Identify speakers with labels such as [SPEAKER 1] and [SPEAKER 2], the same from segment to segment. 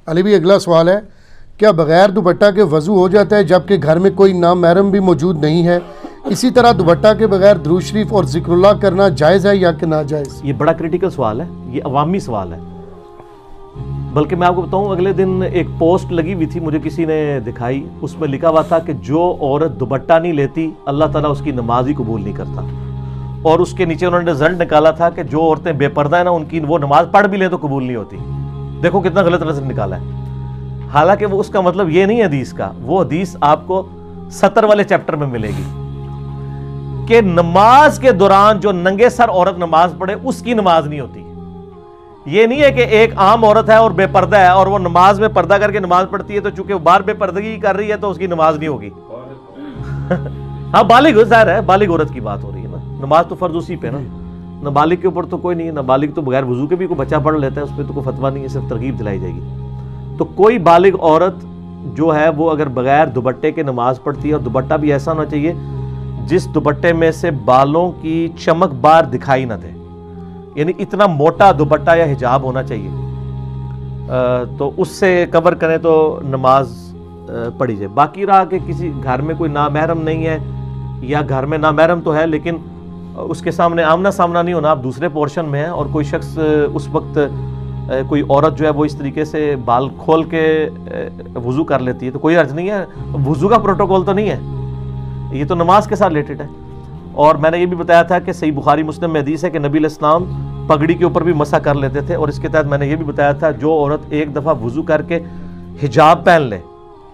[SPEAKER 1] علی بھی اگلا سوال ہے، کیا بغیر دوپٹہ کے وضو ہو جاتا ہے جبکہ گھر میں کوئی نامحرم بھی موجود نہیں ہے؟ اسی طرح دوپٹہ کے بغیر درود شریف اور ذکر اللہ کرنا جائز ہے یا کہ ناجائز؟
[SPEAKER 2] یہ بڑا کریٹیکل سوال ہے، یہ عوامی سوال ہے، بلکہ میں آپ کو بتاؤں اگلے دن ایک پوسٹ لگی ہوئی تھی، مجھے کسی نے دکھائی، اس میں لکھا ہوا تھا کہ جو عورت دوپٹہ نہیں لیتی اللہ تعالیٰ اس کی نماز ہی قبول نہیں کرتا، اور اس کے نیچے انہوں نے رزلٹ نکالا تھا کہ جو عورتیں بے پردہ ہیں نا ان کی وہ نماز پڑھ بھی لیں تو قبول نہیں ہوتی۔ دیکھو کتنا غلط رزلٹ نکالا ہے، حالانکہ وہ اس کا مطلب یہ نہیں ہے حدیث کا، وہ حدیث آپ کو 70 والے چیپٹر میں ملے گی کہ نماز کے دوران جو ننگے سر عورت نماز پڑھے اس کی نماز نہیں ہوتی۔ یہ نہیں ہے کہ ایک عام عورت ہے اور بے پردہ ہے اور وہ نماز میں پردہ کر کے نماز پڑھتی ہے تو چونکہ وہ باہر بے پردگی کر رہی ہے تو اس کی نماز نہیں ہوگی۔ ہاں بالغ ظاہر ہے، بالغ عورت کی بات ہو رہی ہے نا، نماز تو فرض اسی پہ نا، نابالغ کے اوپر تو کوئی نہیں ہے، نابالغ تو بغیر وضو کے بھی کوئی بچہ پڑھ لیتا ہے، اس پہ تو کوئی فتویٰ نہیں ہے، صرف ترغیب دلائی جائے گی۔ تو کوئی بالغ عورت جو ہے وہ اگر بغیر دوپٹے کے نماز پڑھتی ہے، اور دوپٹہ بھی ایسا ہونا چاہیے جس دوپٹے میں سے بالوں کی چمک بار دکھائی نہ دے، یعنی اتنا موٹا دوپٹہ یا حجاب ہونا چاہیے، تو اس سے کور کریں تو نماز پڑھی جائے۔ باقی رہا کہ کسی گھر میں کوئی نامحرم نہیں ہے یا گھر میں نامحرم تو ہے لیکن اس کے سامنے آمنا سامنا نہیں ہونا، آپ دوسرے پورشن میں ہیں اور کوئی شخص اس وقت کوئی عورت جو ہے وہ اس طریقے سے بال کھول کے وضو کر لیتی ہے تو کوئی حرج نہیں ہے، وضو کا پروٹوکول تو نہیں ہے، یہ تو نماز کے ساتھ ریلیٹڈ ہے۔ اور میں نے یہ بھی بتایا تھا کہ صحیح بخاری مسلم میں حدیث ہے کہ نبی علیہ السلام پگڑی کے اوپر بھی مسح کر لیتے تھے، اور اس کے تحت میں نے یہ بھی بتایا تھا جو عورت ایک دفعہ وضو کر کے حجاب پہن لے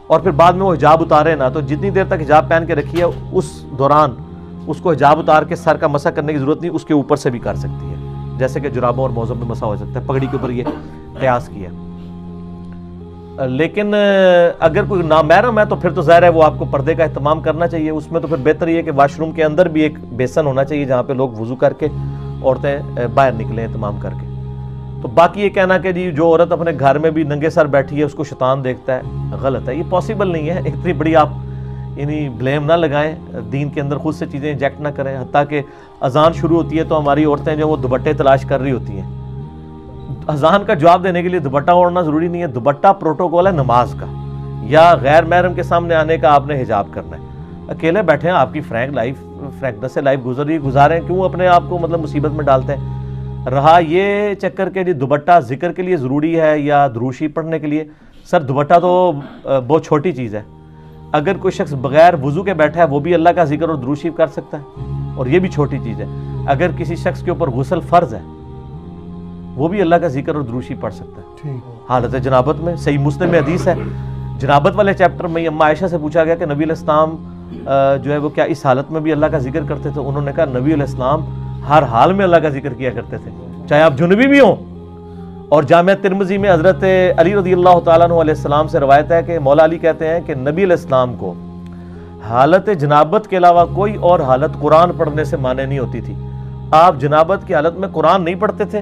[SPEAKER 2] اور پھر بعد میں وہ حجاب اتارے نا، تو جتنی دیر تک حجاب پہن کے رکھی ہے اس دوران اس کو حجاب اتار کے سر کا مسح کرنے کی ضرورت نہیں، اس کے اوپر سے بھی کر سکتی ہے، جیسے کہ جرابوں اور موزوں میں مسح ہو سکتا ہے، پگڑی کے اوپر یہ قیاس کیا۔ لیکن اگر کوئی نامحرم ہے تو پھر تو ظاہر ہے وہ آپ کو پردے کا اہتمام کرنا چاہیے، اس میں تو پھر بہتر یہ ہے کہ واش روم کے اندر بھی ایک بیسن ہونا چاہیے جہاں پہ لوگ وضو کر کے عورتیں باہر نکلیں اہتمام کر کے۔ تو باقی یہ کہنا کہ جی جو عورت اپنے گھر میں بھی ننگے سر بیٹھی ہے اس کو شیطان دیکھتا ہے، غلط ہے، یہ پاسبل نہیں ہے، اتنی بڑی آپ یعنی بلیم نہ لگائیں، دین کے اندر خود سے چیزیں انجیکٹ نہ کریں، حتیٰ کہ اذان شروع ہوتی ہے تو ہماری عورتیں جو وہ دوپٹے تلاش کر رہی ہوتی ہیں، اذان کا جواب دینے کے لیے دوپٹہ اوڑھنا ضروری نہیں ہے، دوپٹہ پروٹوکول ہے نماز کا، یا غیر محرم کے سامنے آنے کا آپ نے حجاب کرنا ہے، اکیلے بیٹھے ہیں، آپ کی فرینکنس سے لائف گزاریں، کیوں اپنے آپ کو مطلب مصیبت میں ڈالتے ہیں۔ رہا یہ چکر کے جی دوپٹہ ذکر کے لیے ضروری ہے یا درود شریف پڑھنے کے لیے، سر دوپٹہ تو بہت چھوٹی چیز ہے، اگر کوئی شخص بغیر وضو کے بیٹھا ہے وہ بھی اللہ کا ذکر اور درود شریف کر سکتا ہے، اور یہ بھی چھوٹی چیز ہے۔ اگر کسی شخص کے اوپر غسل فرض ہے وہ بھی اللہ کا ذکر اور درود شریف پڑھ سکتا ہے حالت جنابت میں۔ صحیح مسلم میں حدیث ہے، جنابت والے چیپٹر میں اماں عائشہ سے پوچھا گیا کہ نبی علیہ السلام جو ہے وہ کیا اس حالت میں بھی اللہ کا ذکر کرتے تھے؟ انہوں نے کہا نبی علیہ السلام ہر حال میں اللہ کا ذکر کیا کرتے تھے، چاہے آپ جنبی بھی ہوں۔ اور جامعہ ترمذی میں حضرت علی رضی اللہ تعالیٰ عنہ علیہ السلام سے روایت ہے کہ مولا علی کہتے ہیں کہ نبی علیہ السلام کو حالت جنابت کے علاوہ کوئی اور حالت قرآن پڑھنے سے مانع نہیں ہوتی تھی، آپ جنابت کی حالت میں قرآن نہیں پڑھتے تھے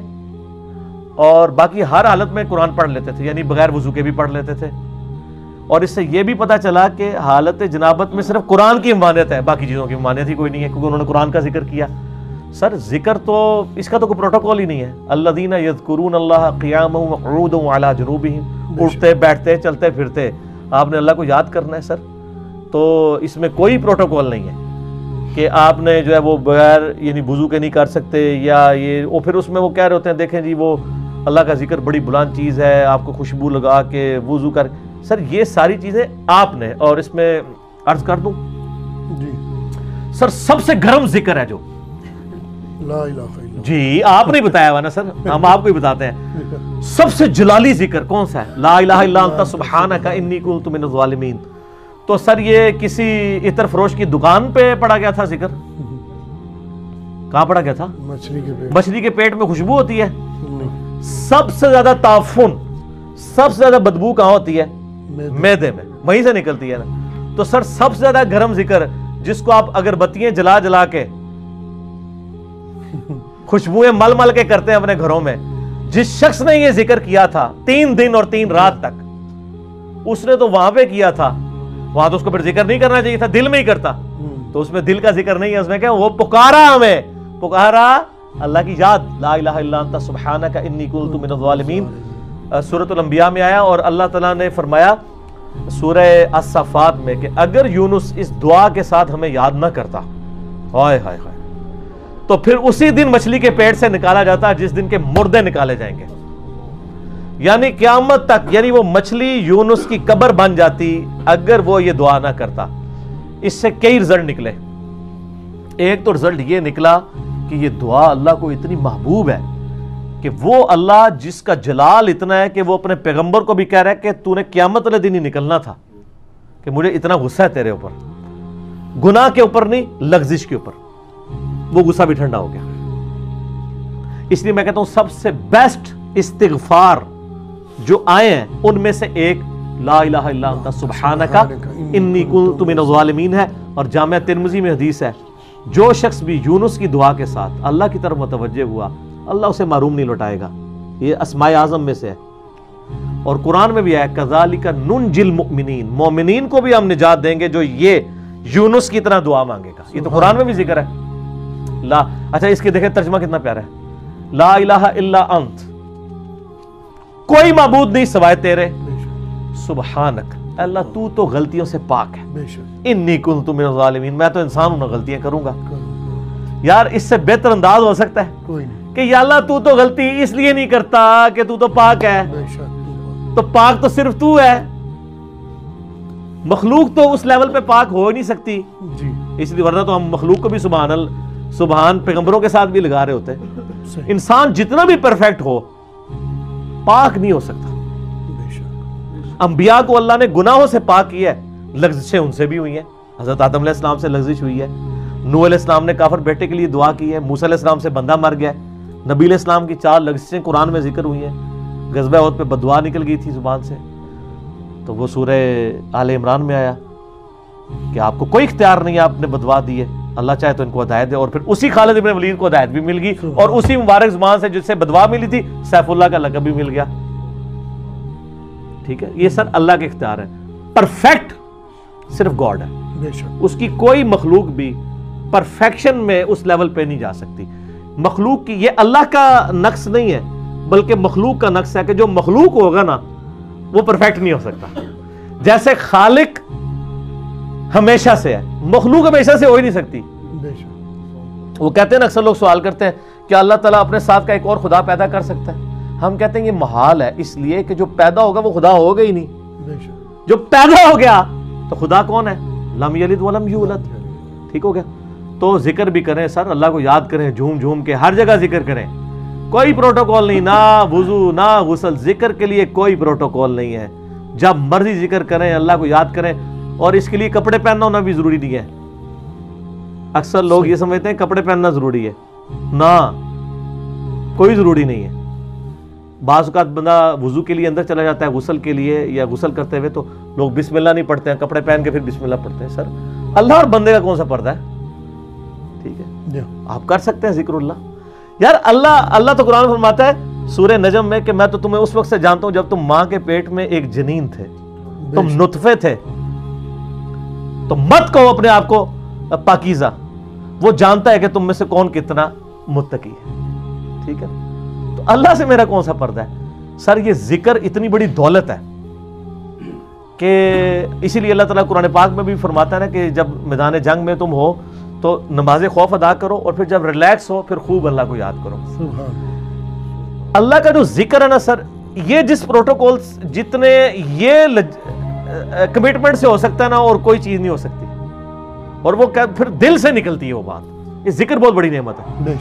[SPEAKER 2] اور باقی ہر حالت میں قرآن پڑھ لیتے تھے، یعنی بغیر وضو کے بھی پڑھ لیتے تھے۔ اور اس سے یہ بھی پتہ چلا کہ حالت جنابت میں صرف قرآن کی ممانعت ہے، باقی چیزوں کی ممانعت ہی کوئی نہیں ہے، کیونکہ انہوں نے قرآن کا ذکر کیا۔ سر ذکر تو اس کا تو کوئی پروٹوکول ہی نہیں ہے، الذین یذکرون اللہ قیاما وقعودا وعلی جنوبہم، اٹھتے بیٹھتے چلتے پھرتے آپ نے اللہ کو یاد کرنا ہے سر، تو اس میں کوئی پروٹوکول نہیں ہے کہ آپ نے جو ہے وہ بغیر یعنی وضو کے نہیں کر سکتے، یا یہ اور پھر اس میں وہ کہہ رہے ہوتے ہیں دیکھیں جی وہ اللہ کا ذکر بڑی بلند چیز ہے، آپ کو خوشبو لگا کے وضو کر، سر یہ ساری چیزیں آپ نے، اور اس میں عرض کر دوں
[SPEAKER 1] جی
[SPEAKER 2] سر سب سے گرم ذکر ہے جو
[SPEAKER 1] لا الہ الا اللہ،
[SPEAKER 2] جی آپ نے بتایا ہوا نا سر، ہم آپ کو ہی بتاتے ہیں، سب سے جلالی ذکر کون سا ہے؟ لا الہ الا انت سبحانک انی کنت من الظالمین۔ تو سر یہ کسی عطر فروش کی دکان پہ پڑا گیا تھا ذکر؟ کہاں پڑا گیا تھا؟ مچھلی کے پیٹ میں خوشبو ہوتی ہے؟ سب سے زیادہ تعفن، سب سے زیادہ بدبو کہاں ہوتی ہے؟ معدے میں، وہیں سے نکلتی ہے نا۔ تو سر سب سے زیادہ گرم ذکر جس کو آپ اگربتیاں جلا جلا کے خوشبوئیں مل مل کے کرتے ہیں اپنے گھروں میں، جس شخص نے یہ ذکر کیا تھا 3 دن اور 3 رات تک، اس نے تو وہاں پہ کیا تھا، وہاں تو اس کو پھر ذکر نہیں کرنا چاہیے تھا، دل میں ہی کرتا، تو اس میں دل کا ذکر نہیں ہے، اس میں کیا وہ پکارا، ہمیں پکارا اللہ کی یاد، لا الہ الا انت سبحانک انی کنت من الظالمین، سورۃ الانبیاء میں آیا اور اللہ تعالیٰ نے فرمایا سورہ الصفات میں کہ اگر یونس اس دعا کے ساتھ ہمیں یاد نہ کرتا ہائے ہائے ہائے تو پھر اسی دن مچھلی کے پیٹ سے نکالا جاتا جس دن کے مردے نکالے جائیں گے، یعنی قیامت تک، یعنی وہ مچھلی یونس کی قبر بن جاتی اگر وہ یہ دعا نہ کرتا۔ اس سے کئی رزلٹ نکلے۔ ایک تو رزلٹ یہ نکلا کہ یہ دعا اللہ کو اتنی محبوب ہے کہ وہ اللہ جس کا جلال اتنا ہے کہ وہ اپنے پیغمبر کو بھی کہہ رہا ہے کہ تو نے قیامت والے دن ہی نکلنا تھا، کہ مجھے اتنا غصہ ہے تیرے اوپر، گناہ کے اوپر نہیں، لغزش کے اوپر، وہ غصہ بھی ٹھنڈا ہو گیا۔ اس لیے میں کہتا ہوں سب سے بیسٹ استغفار جو آئے ہیں ان میں سے ایک لا الہ الا انت سبحانک انی کنت من الظالمین ہے، اور جامعہ ترمذی میں حدیث ہے جو شخص بھی یونس کی دعا کے ساتھ اللہ کی طرف متوجہ ہوا اللہ اسے محروم نہیں لوٹائے گا۔ یہ اسماء اعظم میں سے ہے، اور قرآن میں بھی ہے کذالک ننجی المؤمنین، مومنین کو بھی ہم نجات دیں گے جو یہ یونس کی طرح دعا مانگے گا۔ یہ تو قرآن میں بھی ذکر ہے۔ لا اچھا اس کے دیکھیں ترجمہ کتنا پیارا ہے، لا الہ الا انت، کوئی معبود نہیں سوائے تیرے، سبحانک اللہ تو تو غلطیوں سے پاک ہے، انی کنت من الظالمین میں تو انسان ہوں، غلطیاں کروں گا۔ یار اس سے بہتر انداز ہو سکتا ہے کہ یا اللہ تو تو غلطی اس لیے نہیں کرتا کہ تو تو پاک ہے، تو پاک تو صرف تو ہے، مخلوق تو اس لیول پہ پاک ہو ہی نہیں سکتی، اس لیے ورنہ تو ہم مخلوق کو بھی سبحان پیغمبروں کے ساتھ بھی لگا رہے ہوتے۔ انسان جتنا بھی پرفیکٹ ہو پاک نہیں ہو سکتا۔ انبیاء کو اللہ نے گناہوں سے پاک کیا ہے، لغزشیں ان سے بھی ہوئی ہیں، حضرت آدم علیہ السلام سے لغزش ہوئی ہے، نوح علیہ السلام نے کافر بیٹے کے لیے دعا کی ہے، موسیٰ علیہ السلام سے بندہ مر گیا ہے، نبی علیہ السلام کی 4 لغزشیں قرآن میں ذکر ہوئی ہیں، غزوہ احد پہ بددعا نکل گئی تھی زبان سے، تو وہ سورہ آل عمران میں آیا کہ آپ کو کوئی اختیار نہیں ہے، آپ نے بددعا دی ہے، اللہ چاہے تو ان کو ہدایت دے، اور پھر اسی خالد ابن ولید کو ہدایت بھی مل گئی، اور اسی مبارک زبان سے جس سے بددعا ملی تھی سیف اللہ کا لقب بھی مل گیا۔ ٹھیک ہے، یہ سر اللہ کے اختیار ہے، پرفیکٹ صرف گاڈ ہے، اس کی کوئی مخلوق بھی پرفیکشن میں اس لیول پہ نہیں جا سکتی۔ مخلوق کی یہ اللہ کا نقص نہیں ہے بلکہ مخلوق کا نقص ہے کہ جو مخلوق ہوگا نا وہ پرفیکٹ نہیں ہو سکتا۔ جیسے خالق ہمیشہ سے ہے، مخلوق ہمیشہ سے ہو ہی نہیں سکتی۔ وہ کہتے ہیں نا، اکثر لوگ سوال کرتے ہیں کہ اللہ تعالیٰ اپنے ساتھ کا ایک اور خدا پیدا کر سکتا ہے؟ ہم کہتے ہیں یہ محال ہے، اس لیے کہ جو پیدا ہوگا وہ خدا ہوگا ہی نہیں، جو پیدا ہو گیا تو خدا کون ہے؟ لم یلد ولم یولد۔ ٹھیک ہو گیا؟ تو ذکر بھی کریں سر، اللہ کو یاد کریں، جھوم جھوم کے ہر جگہ ذکر کریں، کوئی پروٹوکول نہیں، نہ وضو نہ غسل، ذکر کے لیے کوئی پروٹوکول نہیں ہے، جب مرضی ذکر کریں، اللہ کو یاد کریں، اور اس کے لیے کپڑے پہننا ہونا بھی ضروری نہیں ہے۔ اکثر لوگ یہ سمجھتے ہیں کپڑے پہننا ضروری ہے، نہ کوئی ضروری نہیں ہے۔ بعض اوقات بندہ وضو کے لیے اندر چلا جاتا ہے غسل کے لیے، یا غسل کرتے ہوئے تو لوگ بسم اللہ نہیں پڑھتے ہیں، کپڑے پہن کے پھر بسم اللہ پڑھتے ہیں۔ سر اللہ اور بندے کا کون سا پردہ ہے؟ ٹھیک ہے، آپ کر سکتے ہیں ذکر اللہ۔ یار اللہ تو قرآن فرماتا ہے سورہ نجم میں کہ میں تو تمہیں اس وقت سے جانتا ہوں جب تم ماں کے پیٹ میں ایک جنین تھے، تم نطفے تھے، تو مت کہو اپنے آپ کو پاکیزہ، وہ جانتا ہے کہ تم میں سے کون کتنا متقی ہے۔ ٹھیک ہے، تو اللہ سے میرا کون سا پردہ ہے؟ سر یہ ذکر اتنی بڑی دولت ہے کہ اسی لیے اللہ تعالیٰ قرآن پاک میں بھی فرماتا ہے نا کہ جب میدان جنگ میں تم ہو تو نماز خوف ادا کرو، اور پھر جب ریلیکس ہو پھر خوب اللہ کو یاد کرو۔ اللہ کا جو ذکر ہے نا سر، یہ جس پروٹوکول جتنے یہ کمٹمنٹ سے ہو سکتا ہے نا، اور کوئی چیز نہیں ہو سکتی، اور وہ پھر دل سے نکلتی ہے وہ بات۔ یہ ذکر بہت بڑی نعمت ہے۔